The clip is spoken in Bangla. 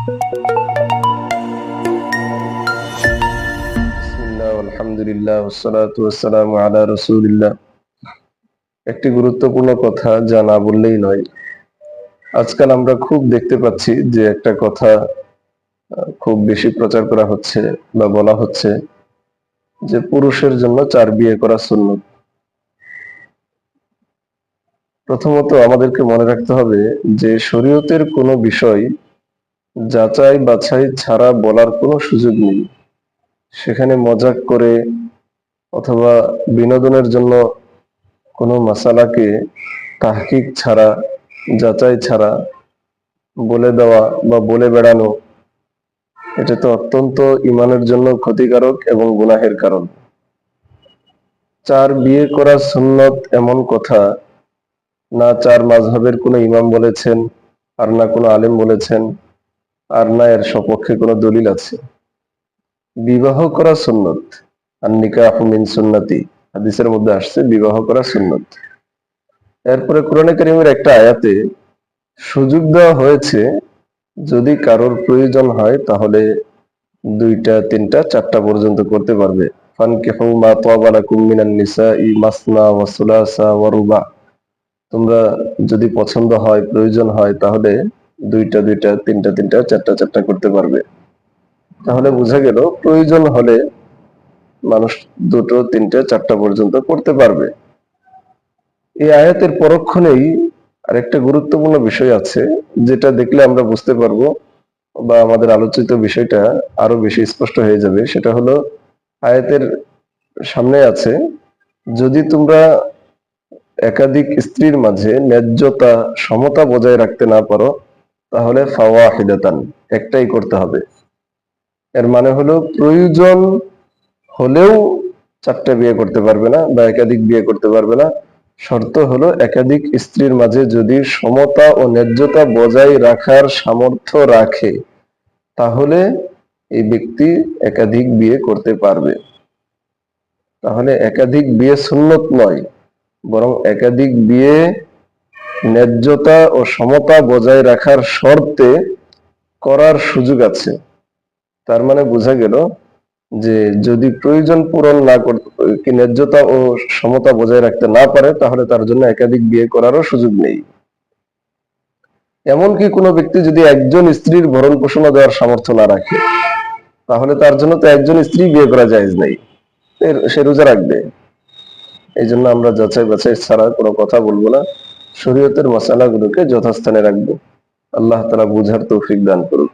বিসমিল্লাহ, আলহামদুলিল্লাহ, ওয়াসসালাতু ওয়াসসালামু আলা রাসূলিল্লাহ। একটি গুরুত্বপূর্ণ কথা যা না বললেই নয়। আজকাল আমরা খুব দেখতে পাচ্ছি যে একটা কথা খুব বেশি প্রচার করা হচ্ছে বা বলা হচ্ছে যে পুরুষের জন্য ৪ বিয়ে করা সুন্নত। প্রথমত আমাদেরকে মনে রাখতে হবে যে শরীয়তের কোনো বিষয় যাচাই বাছাই ছাড়া বলার কোনো সুযোগ নেই। সেখানে মজাক করে অথবা বিনোদনের জন্য কোনো মাসালাকে তাহকিক ছাড়া, যাচাই ছাড়া বলে দেওয়া বা বলে বেড়ানো, এটা তো অত্যন্ত ঈমানের জন্য ক্ষতিকারক এবং গুনাহের কারণ। ৪ বিয়ে করা সুন্নত এমন কথা না ৪ মাযহাবের কোনো ইমাম বলেছেন, আর না কোনো আলেম বলেছেন, আর না এর সপক্ষে কোনো দলিল আছে। বিবাহ করা সুন্নত, আর নিকাহু মিন সুন্নতি, হাদিসের মধ্যে আসছে বিবাহ করা সুন্নত। এরপরে কোরআনে কারীমের একটা আয়াতে সুযোগ দেওয়া হয়েছে যদি কারোর প্রয়োজন হয় তাহলে ২টা, ৩টা, ৪টা পর্যন্ত করতে পারবে। ফানকিহু মা তাবা লাকুম মিনান নিসাই মাসনা ওয়া সুলাসা ওয়া রুবা। তোমরা যদি পছন্দ হয়, প্রয়োজন হয় তাহলে ২টা ২টা, ৩টা ৩টা, ৪টা ৪টা করতে পারবে। তাহলে বোঝা গেল প্রয়োজন হলে মানুষ ২টো, ৩টে, ৪টা পর্যন্ত করতে পারবে। এই আয়াতের পরক্ষণেই আরেকটা গুরুত্বপূর্ণ বিষয় আছে যেটা দেখলে আমরা বুঝতে পারবো বা আমাদের আলোচিত বিষয়টা আরো বেশি স্পষ্ট হয়ে যাবে। সেটা হলো আয়াতের সামনে আছে, যদি তোমরা একাধিক স্ত্রীর মাঝে ন্যায্যতা, সমতা বজায় রাখতে না পারো তাহলে ফাওয়াহিদাতান, একটাই করতে হবে। এর মানে হলো প্রয়োজন হলেও ৪টা বিয়ে করতে পারবে না বা একাধিক বিয়ে করতে পারবে না। শর্ত হলো একাধিক স্ত্রীর মাঝে যদি সমতা ও ন্যায্যতা বজায় রাখার সামর্থ্য রাখে তাহলে এই ব্যক্তি একাধিক বিয়ে করতে পারবে। তাহলে একাধিক বিয়ে সুন্নত নয়, বরং একাধিক বিয়ে ন্যায্যতা ও সমতা বজায় রাখার শর্তে করার সুযোগ আছে। তার মানে বোঝা গেল যে যদি প্রয়োজন পূরণ না করতে, ন্যায্যতা ও সমতা বজায় রাখতে না পারে তাহলে তার জন্য একাধিক বিয়ে করারও সুযোগ নেই। এমনকি কোনো ব্যক্তি যদি একজন স্ত্রীর ভরণ পোষণ দেওয়ার সামর্থ্য না রাখে তাহলে তার জন্য তো একজন স্ত্রী বিয়ে করা জায়েজ নাই, সে রোজা রাখবে। এই জন্য আমরা যাচাই বাছাই ছাড়া কোনো কথা বলবো না, শরীয়তের মশালাগুলোকে যথাস্থানে রাখবো। আল্লাহ তাআলা বুঝার তৌফিক দান করুন।